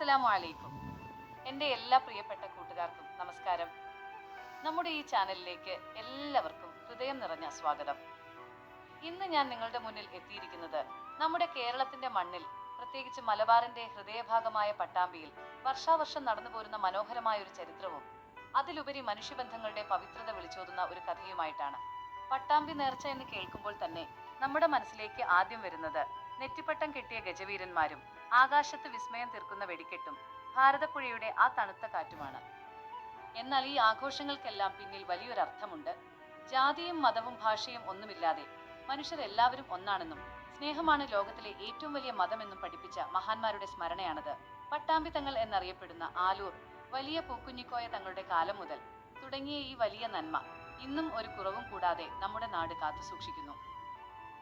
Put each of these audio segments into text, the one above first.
അസ്സലാമു അലൈക്കും. എൻ്റെ എല്ലാ പ്രിയപ്പെട്ട കൂട്ടുകാർക്കും നമസ്കാരം. നമ്മുടെ ഈ ചാനലിലേക്ക് എല്ലാവർക്കും ഹൃദയം നിറഞ്ഞ സ്വാഗതം. ഇന്ന് ഞാൻ നിങ്ങളുടെ മുന്നിൽ എത്തിയിരിക്കുന്നത് നമ്മുടെ കേരളത്തിന്റെ മണ്ണിൽ, പ്രത്യേകിച്ച് മലബാറിന്റെ ഹൃദയഭാഗമായ പട്ടാമ്പിയിൽ വർഷാവർഷം നടന്നു പോരുന്ന മനോഹരമായ ഒരു ചരിത്രവും അതിലുപരി മനുഷ്യബന്ധങ്ങളുടെ പവിത്രത വിളിച്ചോതുന്ന ഒരു കഥയുമായിട്ടാണ്. പട്ടാമ്പി നേർച്ച എന്ന് കേൾക്കുമ്പോൾ തന്നെ നമ്മുടെ മനസ്സിലേക്ക് ആദ്യം വരുന്നത് നെറ്റിപ്പട്ടം കെട്ടിയ ഗജവീരന്മാരും ആകാശത്ത് വിസ്മയം തീർക്കുന്ന വെടിക്കെട്ടും ഭാരതപ്പുഴയുടെ ആ തണുത്ത കാറ്റുമാണ്. എന്നാൽ ഈ ആഘോഷങ്ങൾക്കെല്ലാം പിന്നിൽ വലിയൊരർത്ഥമുണ്ട്. ജാതിയും മതവും ഭാഷയും ഒന്നുമില്ലാതെ മനുഷ്യരെല്ലാവരും ഒന്നാണെന്നും സ്നേഹമാണ് ലോകത്തിലെ ഏറ്റവും വലിയ മതമെന്നും പഠിപ്പിച്ച മഹാന്മാരുടെ സ്മരണയാണത്. പട്ടാമ്പി തങ്ങൾ എന്നറിയപ്പെടുന്ന ആലൂർ വലിയ പൂക്കുഞ്ഞിക്കോയ തങ്ങളുടെ കാലം മുതൽ തുടങ്ങിയ ഈ വലിയ നന്മ ഇന്നും ഒരു കുറവും കൂടാതെ നമ്മുടെ നാട് കാത്തുസൂക്ഷിക്കുന്നു.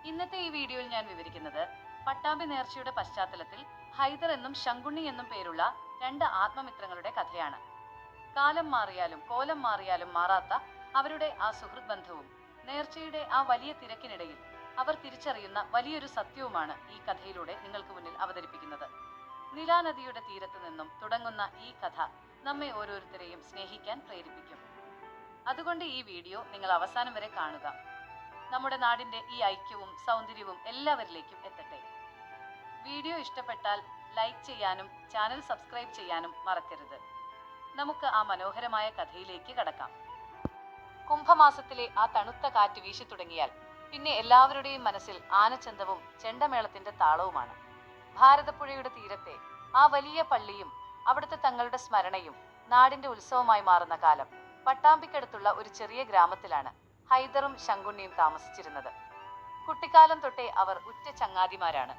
ഇന്നത്തെ ഈ വീഡിയോയിൽ ഞാൻ വിവരിക്കുന്നത് പട്ടാമ്പി നേർച്ചയുടെ പശ്ചാത്തലത്തിൽ ഹൈദർ എന്നും ശങ്കുണ്ണി എന്നും പേരുള്ള രണ്ട് ആത്മമിത്രങ്ങളുടെ കഥയാണ്. കാലം മാറിയാലും കോലം മാറിയാലും മാറാത്ത അവരുടെ ആ സുഹൃത് ബന്ധവും നേർച്ചയുടെ ആ വലിയ തിരക്കിനിടയിൽ അവർ തിരിച്ചറിയുന്ന വലിയൊരു സത്യവുമാണ് ഈ കഥയിലൂടെ നിങ്ങൾക്ക് മുന്നിൽ അവതരിപ്പിക്കുന്നത്. നിലാനദിയുടെ തീരത്ത് നിന്നും തുടങ്ങുന്ന ഈ കഥ നമ്മെ ഓരോരുത്തരെയും സ്നേഹിക്കാൻ പ്രേരിപ്പിക്കും. അതുകൊണ്ട് ഈ വീഡിയോ നിങ്ങൾ അവസാനം വരെ കാണുക. നമ്മുടെ നാടിന്റെ ഈ ഐക്യവും സൗന്ദര്യവും എല്ലാവരിലേക്കും എത്തട്ടെ. വീഡിയോ ഇഷ്ടപ്പെട്ടാൽ ലൈക്ക് ചെയ്യാനും ചാനൽ സബ്സ്ക്രൈബ് ചെയ്യാനും മറക്കരുത്. നമുക്ക് ആ മനോഹരമായ കഥയിലേക്ക് കടക്കാം. കുംഭമാസത്തിലെ ആ തണുത്ത കാറ്റ് വീശി തുടങ്ങിയാൽ പിന്നെ എല്ലാവരുടെയും മനസ്സിൽ ആനച്ചന്തവും ചെണ്ടമേളത്തിന്റെ താളവുമാണ്. ഭാരതപ്പുഴയുടെ തീരത്തെ ആ വലിയ പള്ളിയും അവിടുത്തെ തങ്ങളുടെ സ്മരണയും നാടിന്റെ ഉത്സവമായി മാറുന്ന കാലം. പട്ടാമ്പിക്കടുത്തുള്ള ഒരു ചെറിയ ഗ്രാമത്തിലാണ് ഹൈദറും ശങ്കുണ്ണിയും താമസിച്ചിരുന്നത്. കുട്ടിക്കാലം തൊട്ടേ അവർ ഉറ്റ ചങ്ങാതിമാരാണ്.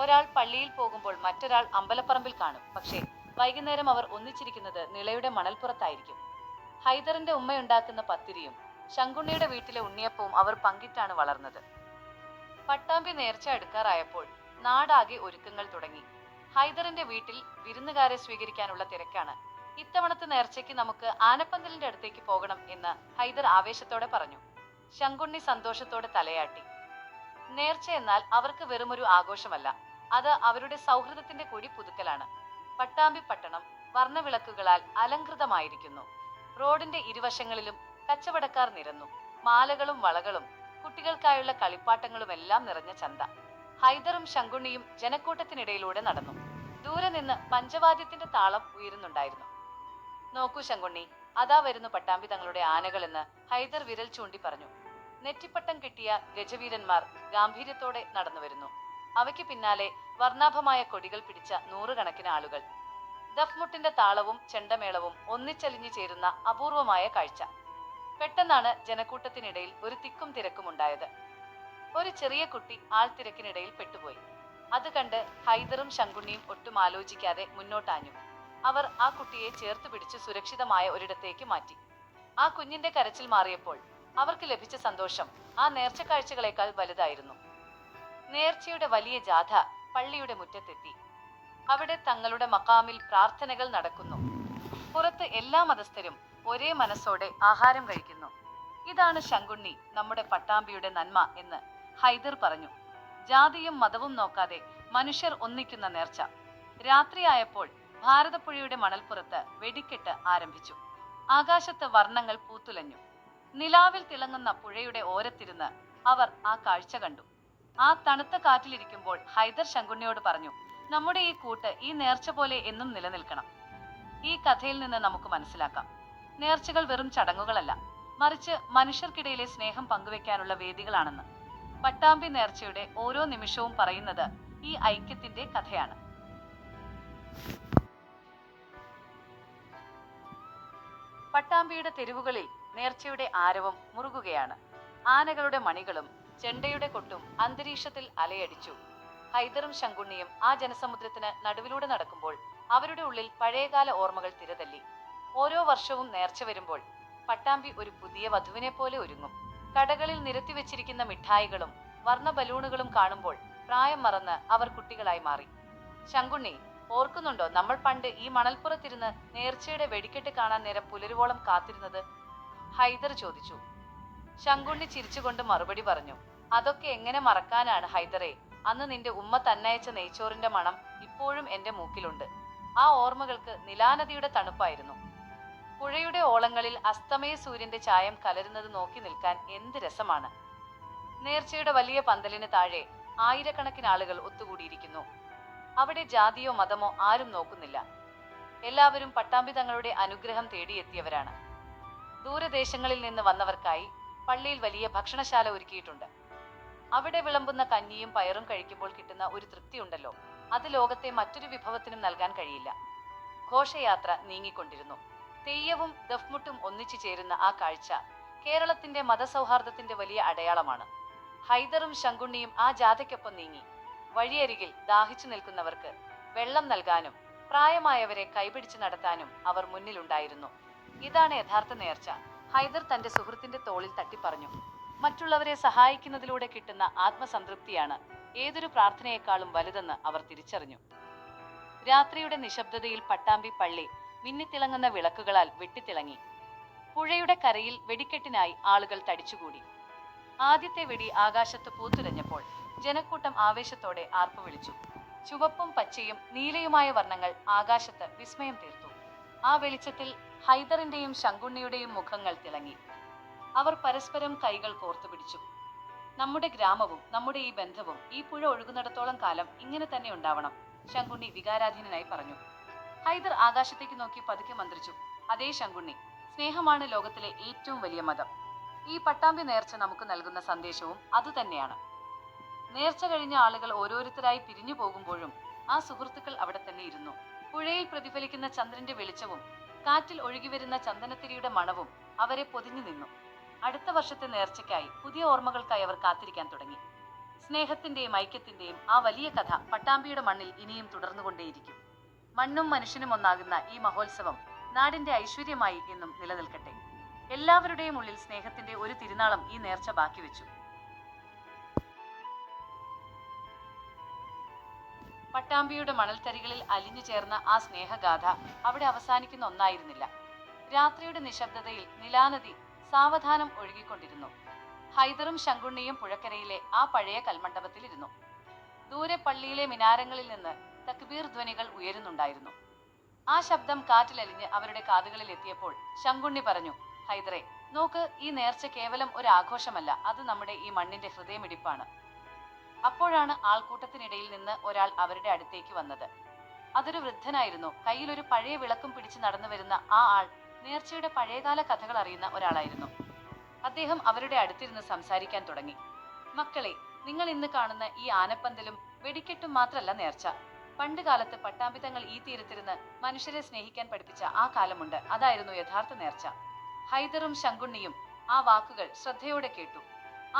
ഒരാൾ പള്ളിയിൽ പോകുമ്പോൾ മറ്റൊരാൾ അമ്പലപ്പറമ്പിൽ കാണും. പക്ഷേ വൈകുന്നേരം അവർ ഒന്നിച്ചിരിക്കുന്നത് നിളയുടെ മണൽപ്പുറത്തായിരിക്കും. ഹൈദറിന്റെ ഉമ്മയുണ്ടാക്കുന്ന പത്തിരിയും ശങ്കുണ്ണിയുടെ വീട്ടിലെ ഉണ്ണിയപ്പവും അവർ പങ്കിട്ടാണ് വളർന്നത്. പട്ടാമ്പി നേർച്ച അടുക്കാറായപ്പോൾ നാടാകെ ഒരുക്കങ്ങൾ തുടങ്ങി. ഹൈദറിന്റെ വീട്ടിൽ വിരുന്നുകാരെ സ്വീകരിക്കാനുള്ള തിരക്കാണ്. ഇത്തവണത്തെ നേർച്ചയ്ക്ക് നമുക്ക് ആനപ്പന്തലിന്റെ അടുത്തേക്ക് പോകണം എന്ന് ഹൈദർ ആവേശത്തോടെ പറഞ്ഞു. ശങ്കുണ്ണി സന്തോഷത്തോടെ തലയാട്ടി. നേർച്ച എന്നാൽ അവർക്ക് വെറുമൊരു ആഘോഷമല്ല, അത് അവരുടെ സൗഹൃദത്തിന്റെ കൂടി പുതുക്കലാണ്. പട്ടാമ്പി പട്ടണം വർണ്ണവിളക്കുകളാൽ അലങ്കൃതമായിരിക്കുന്നു. റോഡിന്റെ ഇരുവശങ്ങളിലും കച്ചവടക്കാർ നിരന്നു. മാലകളും വളകളും കുട്ടികൾക്കായുള്ള കളിപ്പാട്ടങ്ങളുമെല്ലാം നിറഞ്ഞ ചന്ത. ഹൈദറും ശങ്കുണ്ണിയും ജനക്കൂട്ടത്തിനിടയിലൂടെ നടന്നു. ദൂരെ നിന്ന് പഞ്ചവാദ്യത്തിന്റെ താളം ഉയരുന്നുണ്ടായിരുന്നു. നോക്കൂ ശങ്കുണ്ണി, അതാ വരുന്നു പട്ടാമ്പി തങ്ങളുടെ ആനകളെന്ന് ഹൈദർ വിരൽ ചൂണ്ടി പറഞ്ഞു. നെറ്റിപ്പട്ടം കെട്ടിയ ഗജവീരന്മാർ ഗാംഭീര്യത്തോടെ നടന്നു വരുന്നു. അവയ്ക്ക് പിന്നാലെ വർണ്ണാഭമായ കൊടികൾ പിടിച്ച നൂറുകണക്കിന് ആളുകൾ. ദഫ്മുട്ടിന്റെ താളവും ചെണ്ടമേളവും ഒന്നിച്ചലിഞ്ഞു ചേരുന്ന അപൂർവമായ കാഴ്ച. പെട്ടെന്നാണ് ജനക്കൂട്ടത്തിനിടയിൽ ഒരു തിക്കും തിരക്കും ഉണ്ടായത്. ഒരു ചെറിയ കുട്ടി ആൾത്തിരക്കിനിടയിൽ പെട്ടുപോയി. അത് കണ്ട് ഹൈദറും ശങ്കുണ്ണിയും ഒട്ടും ആലോചിക്കാതെ മുന്നോട്ടാഞ്ഞു. അവർ ആ കുട്ടിയെ ചേർത്ത് പിടിച്ച് സുരക്ഷിതമായ ഒരിടത്തേക്ക് മാറ്റി. ആ കുഞ്ഞിന്റെ കരച്ചിൽ മാറിയപ്പോൾ അവർക്ക് ലഭിച്ച സന്തോഷം ആ നേർച്ച കാഴ്ചകളേക്കാൾ വലുതായിരുന്നു. നേർച്ചയുടെ വലിയ ജാഥ പള്ളിയുടെ മുറ്റത്തെത്തി. അവിടെ തങ്ങളുടെ മക്കാമിൽ പ്രാർത്ഥനകൾ നടക്കുന്നു. പുറത്ത് എല്ലാ മതസ്ഥരും ഒരേ മനസ്സോടെ ആഹാരം കഴിക്കുന്നു. ഇതാണ് ശങ്കുണ്ണി, നമ്മുടെ പട്ടാമ്പിയുടെ നന്മ എന്ന് ഹൈദർ പറഞ്ഞു. ജാതിയും മതവും നോക്കാതെ മനുഷ്യർ ഒന്നിക്കുന്ന നേർച്ച. രാത്രിയായപ്പോൾ ഭാരതപ്പുഴയുടെ മണൽപ്പുറത്ത് വെടിക്കെട്ട് ആരംഭിച്ചു. ആകാശത്ത് വർണ്ണങ്ങൾ പൂത്തുലഞ്ഞു. നിലാവിൽ തിളങ്ങുന്ന പുഴയുടെ ഓരത്തിരുന്ന് അവർ ആ കാഴ്ച കണ്ടു. ആ തണുത്ത കാറ്റിലിരിക്കുമ്പോൾ ഹൈദർ ശങ്കുണ്ണിയോട് പറഞ്ഞു, നമ്മുടെ ഈ കൂട്ട് ഈ നേർച്ച പോലെ എന്നും നിലനിൽക്കണം. ഈ കഥയിൽ നിന്ന് നമുക്ക് മനസ്സിലാക്കാം, നേർച്ചകൾ വെറും ചടങ്ങുകളല്ല, മറിച്ച് മനുഷ്യർക്കിടയിലെ സ്നേഹം പങ്കുവെക്കാനുള്ള വേദികളാണെന്ന്. പട്ടാമ്പി നേർച്ചയുടെ ഓരോ നിമിഷവും പറയുന്നത് ഈ ഐക്യത്തിന്റെ കഥയാണ്. പട്ടാമ്പിയുടെ തെരുവുകളിൽ നേർച്ചയുടെ ആരവം മുറുകുകയാണ്. ആനകളുടെ മണികളും ചെണ്ടയുടെ കൊട്ടും അന്തരീക്ഷത്തിൽ അലയടിച്ചു. ഹൈദറും ശങ്കുണ്ണിയും ആ ജനസമുദ്രത്തിന് നടുവിലൂടെ നടക്കുമ്പോൾ അവരുടെ ഉള്ളിൽ പഴയകാല ഓർമ്മകൾ തിരതല്ലി. ഓരോ വർഷവും നേർച്ച വരുമ്പോൾ പട്ടാമ്പി ഒരു പുതിയ വധുവിനെ പോലെ ഒരുങ്ങും. കടകളിൽ നിരത്തിവെച്ചിരിക്കുന്ന മിഠായികളും വർണ്ണ ബലൂണുകളും കാണുമ്പോൾ പ്രായം മറന്ന് അവർ കുട്ടികളായി മാറി. ശങ്കുണ്ണി, ഓർക്കുന്നുണ്ടോ നമ്മൾ പണ്ട് ഈ മണൽപ്പുറത്തിരുന്ന് നേർച്ചയുടെ വെടിക്കെട്ട് കാണാൻ നേരം പുലരുവോളം കാത്തിരുന്നത്? ഹൈദർ ചോദിച്ചു. ശങ്കുണ്ണി ചിരിച്ചുകൊണ്ട് മറുപടി പറഞ്ഞു, അതൊക്കെ എങ്ങനെ മറക്കാനാണ് ഹൈദറെ, അന്ന് നിന്റെ ഉമ്മ തന്നയച്ച നെയ്ച്ചോറിന്റെ മണം ഇപ്പോഴും എന്റെ മൂക്കിലുണ്ട്. ആ ഓർമ്മകൾക്ക് നിലാനദിയുടെ തണുപ്പായിരുന്നു. പുഴയുടെ ഓളങ്ങളിൽ അസ്തമയ സൂര്യന്റെ ചായം കലരുന്നത് നോക്കി നിൽക്കാൻ എന്ത് രസമാണ്. നേർച്ചയുടെ വലിയ പന്തലിന് താഴെ ആയിരക്കണക്കിന് ആളുകൾ ഒത്തുകൂടിയിരിക്കുന്നു. അവിടെ ജാതിയോ മതമോ ആരും നോക്കുന്നില്ല. എല്ലാവരും പട്ടാമ്പി തങ്ങളുടെ അനുഗ്രഹം തേടിയെത്തിയവരാണ്. ദൂരദേശങ്ങളിൽ നിന്ന് വന്നവർക്കായി പള്ളിയിൽ വലിയ ഭക്ഷണശാല ഒരുക്കിയിട്ടുണ്ട്. അവിടെ വിളമ്പുന്ന കഞ്ഞിയും പയറും കഴിക്കുമ്പോൾ കിട്ടുന്ന ഒരു തൃപ്തിയുണ്ടല്ലോ, അത് ലോകത്തെ മറ്റൊരു വിഭവത്തിനും നൽകാൻ കഴിയില്ല. ഘോഷയാത്ര നീങ്ങിക്കൊണ്ടിരുന്നു. തെയ്യവും ദഫ്മുട്ടും ഒന്നിച്ചു ചേരുന്ന ആ കാഴ്ച കേരളത്തിന്റെ മതസൗഹാർദ്ദത്തിന്റെ വലിയ അടയാളമാണ്. ഹൈദറും ശങ്കുണ്ണിയും ആ ജാഥയ്ക്കൊപ്പം നീങ്ങി. വഴിയരികിൽ ദാഹിച്ചു നിൽക്കുന്നവർക്ക് വെള്ളം നൽകാനും പ്രായമായവരെ കൈപിടിച്ചു നടത്താനും അവർ മുന്നിലുണ്ടായിരുന്നു. ഇതാണ് യഥാർത്ഥ നേർച്ച, ഹൈദർ തന്റെ സുഹൃത്തിന്റെ തോളിൽ തട്ടിപ്പറഞ്ഞു. മറ്റുള്ളവരെ സഹായിക്കുന്നതിലൂടെ കിട്ടുന്ന ആത്മസംതൃപ്തിയാണ് ഏതൊരു പ്രാർത്ഥനയെക്കാളും വലുതെന്ന് അവർ തിരിച്ചറിഞ്ഞു. രാത്രിയുടെ നിശബ്ദതയിൽ പട്ടാമ്പി പള്ളി മിന്നിത്തിളങ്ങുന്ന വിളക്കുകളാൽ വെട്ടിത്തിളങ്ങി. പുഴയുടെ കരയിൽ വെടിക്കെട്ടിനായി ആളുകൾ തടിച്ചുകൂടി. ആദ്യത്തെ വെടി ആകാശത്ത് പൂത്തുലഞ്ഞപ്പോൾ ജനക്കൂട്ടം ആവേശത്തോടെ ആർപ്പു വിളിച്ചു. ചുവപ്പും പച്ചയും നീലയുമായ വർണ്ണങ്ങൾ ആകാശത്ത് വിസ്മയം തീർത്തു. ആ വെളിച്ചത്തിൽ ഹൈദറിന്റെയും ശങ്കുണ്ണിയുടെയും മുഖങ്ങൾ തിളങ്ങി. അവർ പരസ്പരം കൈകൾ കോർത്തുപിടിച്ചു. നമ്മുടെ ഗ്രാമവും നമ്മുടെ ഈ ബന്ധവും ഈ പുഴ ഒഴുകുന്നിടത്തോളം കാലം ഇങ്ങനെ തന്നെ ഉണ്ടാവണം, ശങ്കുണ്ണി വികാരാധീനനായി പറഞ്ഞു. ഹൈദർ ആകാശത്തേക്ക് നോക്കി പതുക്കെ മന്ത്രിച്ചു. അതേ ശങ്കുണ്ണി, സ്നേഹമാണ് ലോകത്തിലെ ഏറ്റവും വലിയ മതം. ഈ പട്ടാമ്പി നേർച്ച നമുക്ക് നൽകുന്ന സന്ദേശവും അതുതന്നെയാണ്. നേർച്ച കഴിഞ്ഞ ആളുകൾ ഓരോരുത്തരായി പിരിഞ്ഞു പോകുമ്പോഴും ആ സുഹൃത്തുക്കൾ അവിടെ തന്നെ ഇരുന്നു. പുഴയിൽ പ്രതിഫലിക്കുന്ന ചന്ദ്രന്റെ വെളിച്ചവും കാറ്റിൽ ഒഴുകിവരുന്ന ചന്ദനത്തിരിയുടെ മണവും അവരെ പൊതിഞ്ഞു നിന്നു. അടുത്ത വർഷത്തെ നേർച്ചയ്ക്കായി പുതിയ ഓർമ്മകൾക്കായി അവർ കാത്തിരിക്കാൻ തുടങ്ങി. സ്നേഹത്തിന്റെയും ഐക്യത്തിന്റെയും ആ വലിയ കഥ പട്ടാമ്പിയുടെ മണ്ണിൽ ഇനിയും തുടർന്നുകൊണ്ടേയിരിക്കും. മണ്ണും മനുഷ്യനും ഒന്നാകുന്ന ഈ മഹോത്സവം നാടിന്റെ ഐശ്വര്യമായി എന്നും നിലനിൽക്കട്ടെ. എല്ലാവരുടെയും ഉള്ളിൽ സ്നേഹത്തിന്റെ ഒരു തിരുനാളം ഈ നേർച്ച ബാക്കി വെച്ചു. പട്ടാമ്പിയുടെ മണൽത്തരികളിൽ അലിഞ്ഞു ചേർന്ന ആ സ്നേഹഗാഥ അവിടെ അവസാനിക്കുന്ന ഒന്നായിരുന്നില്ല. രാത്രിയുടെ നിശബ്ദതയിൽ നിലാനദി സാവധാനം ഒഴുകിക്കൊണ്ടിരുന്നു. ഹൈദറും ശങ്കുണ്ണിയും പുഴക്കരയിലെ ആ പഴയ കൽമണ്ഡപത്തിലിരുന്നു. ദൂരെ പള്ളിയിലെ മിനാരങ്ങളിൽ നിന്ന് തക്ബീർ ധ്വനികൾ ഉയരുന്നുണ്ടായിരുന്നു. ആ ശബ്ദം കാറ്റിലലിഞ്ഞ് അവരുടെ കാതുകളിൽ എത്തിയപ്പോൾ ശങ്കുണ്ണി പറഞ്ഞു, ഹൈദറെ, നോക്ക്, ഈ നേർച്ച കേവലം ഒരു ആഘോഷമല്ല, അത് നമ്മുടെ ഈ മണ്ണിന്റെ ഹൃദയമിടിപ്പാണ്. അപ്പോഴാണ് ആൾക്കൂട്ടത്തിനിടയിൽ നിന്ന് ഒരാൾ അവരുടെ അടുത്തേക്ക് വന്നത്. അതൊരു വൃദ്ധനായിരുന്നു. കയ്യിലൊരു പഴയ വിളക്കും പിടിച്ച് നടന്നു വരുന്ന ആ ആൾ നേർച്ചയുടെ പഴയകാല കഥകൾ അറിയുന്ന ഒരാളായിരുന്നു. അദ്ദേഹം അവരുടെ അടുത്തിരുന്ന് സംസാരിക്കാൻ തുടങ്ങി. മക്കളെ, നിങ്ങൾ ഇന്ന് കാണുന്ന ഈ ആനപ്പന്തലും വെടിക്കെട്ടും മാത്രമല്ല നേർച്ച. പണ്ട് കാലത്ത് പട്ടാമ്പി തങ്ങൾ ഈ തീരത്തിരുന്ന് മനുഷ്യരെ സ്നേഹിക്കാൻ പഠിപ്പിച്ച ആ കാലമുണ്ട്, അതായിരുന്നു യഥാർത്ഥ നേർച്ച. ഹൈദറും ശങ്കുണ്ണിയും ആ വാക്കുകൾ ശ്രദ്ധയോടെ കേട്ടു.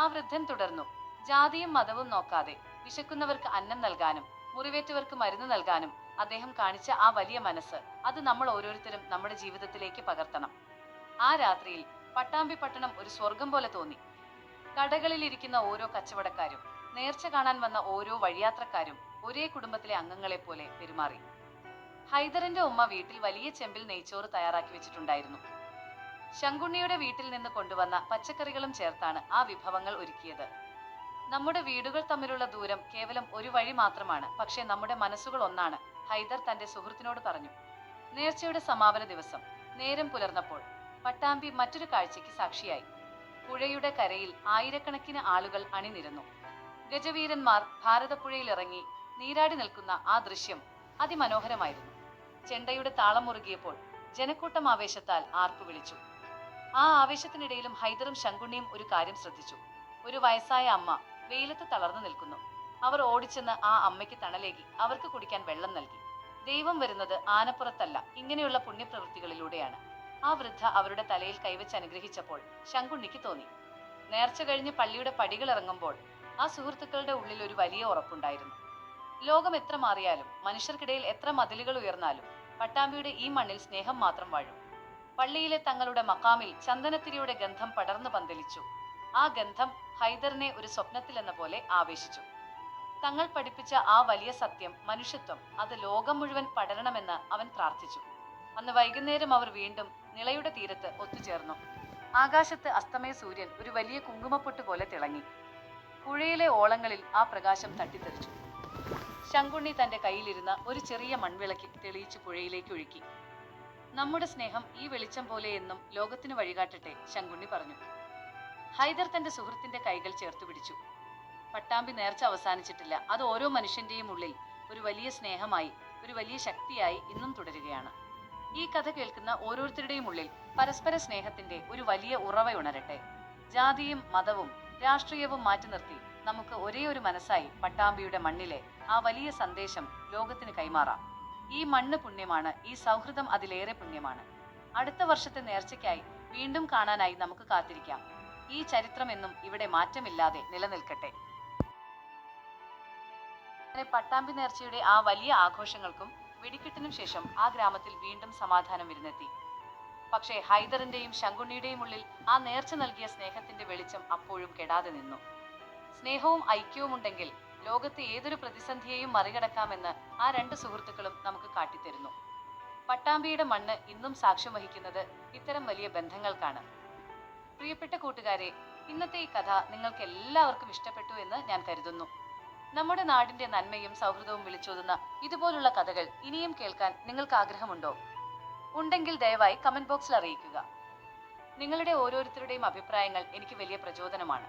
ആ വൃദ്ധൻ തുടർന്നു. ജാതിയും മതവും നോക്കാതെ വിശക്കുന്നവർക്ക് അന്നം നൽകാനും മുറിവേറ്റവർക്ക് മരുന്ന് നൽകാനും അദ്ദേഹം കാണിച്ച ആ വലിയ മനസ്സ്, അത് നമ്മൾ ഓരോരുത്തരും നമ്മുടെ ജീവിതത്തിലേക്ക് പകർത്തണം. ആ രാത്രിയിൽ പട്ടാമ്പി പട്ടണം ഒരു സ്വർഗം പോലെ തോന്നി. കടകളിലിരിക്കുന്ന ഓരോ കച്ചവടക്കാരും നേർച്ച കാണാൻ വന്ന ഓരോ വഴിയാത്രക്കാരും ഒരേ കുടുംബത്തിലെ അംഗങ്ങളെ പോലെ പെരുമാറി. ഹൈദറിന്റെ ഉമ്മ വീട്ടിൽ വലിയ ചെമ്പിൽ നെയ്ച്ചോറ് തയ്യാറാക്കി വെച്ചിട്ടുണ്ടായിരുന്നു. ശങ്കുണ്ണിയുടെ വീട്ടിൽ നിന്ന് കൊണ്ടുവന്ന പച്ചക്കറികളും ചേർത്താണ് ആ വിഭവങ്ങൾ ഒരുക്കിയത്. നമ്മുടെ വീടുകൾ തമ്മിലുള്ള ദൂരം കേവലം ഒരു വഴി മാത്രമാണ്, പക്ഷേ നമ്മുടെ മനസ്സുകൾ ഒന്നാണ്, ഹൈദർ തന്റെ സുഹൃത്തിനോട് പറഞ്ഞു. നേർച്ചയുടെ സമാപന ദിവസം നേരം പുലർന്നപ്പോൾ പട്ടാമ്പി മറ്റൊരു കാഴ്ചയ്ക്ക് സാക്ഷിയായി. പുഴയുടെ കരയിൽ ആയിരക്കണക്കിന് ആളുകൾ അണിനിരന്നു. ഗജവീരന്മാർ ഭാരതപ്പുഴയിൽ ഇറങ്ങി നീരാടി നിൽക്കുന്ന ആ ദൃശ്യം അതിമനോഹരമായിരുന്നു. ചെണ്ടയുടെ താളം മുറുകിയപ്പോൾ ജനക്കൂട്ടം ആവേശത്താൽ ആർപ്പു വിളിച്ചു. ആ ആവേശത്തിനിടയിലും ഹൈദറും ശങ്കുണ്ണിയും ഒരു കാര്യം ശ്രദ്ധിച്ചു. ഒരു വയസ്സായ അമ്മ വെയിലത്ത് തളർന്നു നിൽക്കുന്നു. അവർ ഓടിച്ചെന്ന് ആ അമ്മയ്ക്ക് തണലേകി അവർക്ക് കുടിക്കാൻ വെള്ളം നൽകി. ദൈവം വരുന്നത് ആനപ്പുറത്തല്ല, ഇങ്ങനെയുള്ള പുണ്യപ്രവൃത്തികളിലൂടെയാണ്. ആ വൃദ്ധ അവരുടെ തലയിൽ കൈവച്ച് അനുഗ്രഹിച്ചപ്പോൾ ശങ്കുണ്ണിക്ക് തോന്നി, നേർച്ച കഴിഞ്ഞ് പള്ളിയുടെ പടികൾ ഇറങ്ങുമ്പോൾ ആ സുഹൃത്തുക്കളുടെ ഉള്ളിൽ ഒരു വലിയ ഉറപ്പുണ്ടായിരുന്നു. ലോകം എത്ര മാറിയാലും മനുഷ്യർക്കിടയിൽ എത്ര മതിലുകൾ ഉയർന്നാലും പട്ടാമ്പിയുടെ ഈ മണ്ണിൽ സ്നേഹം മാത്രം വാഴും. പള്ളിയിലെ തങ്ങളുടെ മക്കാമിൽ ചന്ദനത്തിരിയുടെ ഗന്ധം പടർന്നു പന്തലിച്ചു. ആ ഗന്ധം ഹൈദറിനെ ഒരു സ്വപ്നത്തിലെന്ന പോലെ ആവേശിച്ചു. തങ്ങൾ പഠിപ്പിച്ച ആ വലിയ സത്യം, മനുഷ്യത്വം, അത് ലോകം മുഴുവൻ പടരണമെന്ന് അവൻ പ്രാർത്ഥിച്ചു. അന്ന് വൈകുന്നേരം അവർ വീണ്ടും നിളയുടെ തീരത്ത് ഒത്തുചേർന്നു. ആകാശത്ത് അസ്തമയ സൂര്യൻ ഒരു വലിയ കുങ്കുമപ്പൊട്ട് പോലെ തിളങ്ങി. പുഴയിലെ ഓളങ്ങളിൽ ആ പ്രകാശം തട്ടിത്തെറിച്ചു. ശങ്കുണ്ണി തന്റെ കയ്യിലിരുന്ന ഒരു ചെറിയ മൺവിളക്ക് തെളിയിച്ച് പുഴയിലേക്ക് ഒഴുക്കി. നമ്മുടെ സ്നേഹം ഈ വെളിച്ചം പോലെ എന്നും ലോകത്തിന് വഴികാട്ടട്ടെ, ശങ്കുണ്ണി പറഞ്ഞു. ഹൈദർ തന്റെ സുഹൃത്തിന്റെ കൈകൾ ചേർത്തു പിടിച്ചു. പട്ടാമ്പി നേർച്ച അവസാനിച്ചിട്ടില്ല. അത് ഓരോ മനുഷ്യന്റെയും ഉള്ളിൽ ഒരു വലിയ സ്നേഹമായി, ഒരു വലിയ ശക്തിയായി ഇന്നും തുടരുകയാണ്. ഈ കഥ കേൾക്കുന്ന ഓരോരുത്തരുടെയും ഉള്ളിൽ പരസ്പര സ്നേഹത്തിന്റെ ഒരു വലിയ ഉറവയുണരട്ടെ. ജാതിയും മതവും രാഷ്ട്രീയവും മാറ്റി നിർത്തി നമുക്ക് ഒരേ ഒരു മനസ്സായി പട്ടാമ്പിയുടെ മണ്ണിലെ ആ വലിയ സന്ദേശം ലോകത്തിന് കൈമാറാം. ഈ മണ്ണ് പുണ്യമാണ്, ഈ സൗഹൃദം അതിലേറെ പുണ്യമാണ്. അടുത്ത വർഷത്തെ നേർച്ചയ്ക്കായി വീണ്ടും കാണാനായി നമുക്ക് കാത്തിരിക്കാം. ഈ ചരിത്രം എന്നും ഇവിടെ മാറ്റമില്ലാതെ നിലനിൽക്കട്ടെ. പട്ടാമ്പി നേർച്ചയുടെ ആ വലിയ ആഘോഷങ്ങൾക്കും വെടിക്കെട്ടിനും ശേഷം ആ ഗ്രാമത്തിൽ വീണ്ടും സമാധാനം വിരുന്നെത്തി. പക്ഷേ ഹൈദറിന്റെയും ശങ്കുണ്ണിയുടെയും ഉള്ളിൽ ആ നേർച്ച നൽകിയ സ്നേഹത്തിന്റെ വെളിച്ചം അപ്പോഴും കെടാതെ നിന്നു. സ്നേഹവും ഐക്യവും ഉണ്ടെങ്കിൽ ലോകത്ത് ഏതൊരു പ്രതിസന്ധിയെയും മറികടക്കാമെന്ന് ആ രണ്ട് സുഹൃത്തുക്കളും നമുക്ക് കാട്ടിത്തരുന്നു. പട്ടാമ്പിയുടെ മണ്ണ് ഇന്നും സാക്ഷ്യം വഹിക്കുന്നത് ഇത്തരം വലിയ ബന്ധങ്ങൾക്കാണ്. പ്രിയപ്പെട്ട കൂട്ടുകാരെ, ഇന്നത്തെ ഈ കഥ നിങ്ങൾക്ക് എല്ലാവർക്കും ഇഷ്ടപ്പെട്ടു എന്ന് ഞാൻ കരുതുന്നു. നമ്മുടെ നാടിന്റെ നന്മയും സൗഹൃദവും വിളിച്ചോതുന്ന ഇതുപോലുള്ള കഥകൾ ഇനിയും കേൾക്കാൻ നിങ്ങൾക്ക് ആഗ്രഹമുണ്ടോ? ഉണ്ടെങ്കിൽ ദയവായി കമന്റ് ബോക്സിൽ അറിയിക്കുക. നിങ്ങളുടെ ഓരോരുത്തരുടെയും അഭിപ്രായങ്ങൾ എനിക്ക് വലിയ പ്രചോദനമാണ്.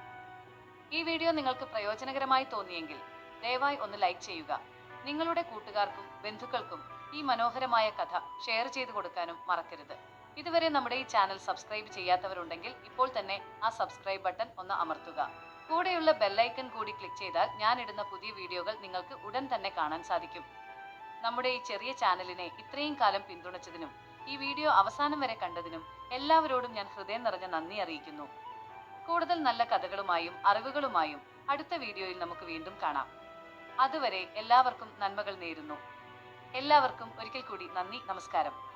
ഈ വീഡിയോ നിങ്ങൾക്ക് പ്രയോജനകരമായി തോന്നിയെങ്കിൽ ദയവായി ഒന്ന് ലൈക്ക് ചെയ്യുക. നിങ്ങളുടെ കൂട്ടുകാർക്കും ബന്ധുക്കൾക്കും ഈ മനോഹരമായ കഥ ഷെയർ ചെയ്തു കൊടുക്കാനും മറക്കരുത്. ഇതുവരെ നമ്മുടെ ഈ ചാനൽ സബ്സ്ക്രൈബ് ചെയ്യാത്തവരുണ്ടെങ്കിൽ ഇപ്പോൾ തന്നെ ആ സബ്സ്ക്രൈബ് ബട്ടൺ ഒന്ന് അമർത്തുക. കൂടെയുള്ള ബെല്ലൈക്കൺ കൂടി ക്ലിക്ക് ചെയ്താൽ ഞാൻ ഇടുന്ന പുതിയ വീഡിയോകൾ നിങ്ങൾക്ക് ഉടൻ തന്നെ കാണാൻ സാധിക്കും. നമ്മുടെ ഈ ചെറിയ ചാനലിനെ ഇത്രയും കാലം പിന്തുണച്ചതിനും ഈ വീഡിയോ അവസാനം വരെ കണ്ടതിനും എല്ലാവരോടും ഞാൻ ഹൃദയം നിറഞ്ഞ നന്ദി അറിയിക്കുന്നു. കൂടുതൽ നല്ല കഥകളുമായും അറിവുകളുമായും അടുത്ത വീഡിയോയിൽ നമുക്ക് വീണ്ടും കാണാം. അതുവരെ എല്ലാവർക്കും നന്മകൾ നേരുന്നു. എല്ലാവർക്കും ഒരിക്കൽ കൂടി നന്ദി, നമസ്കാരം.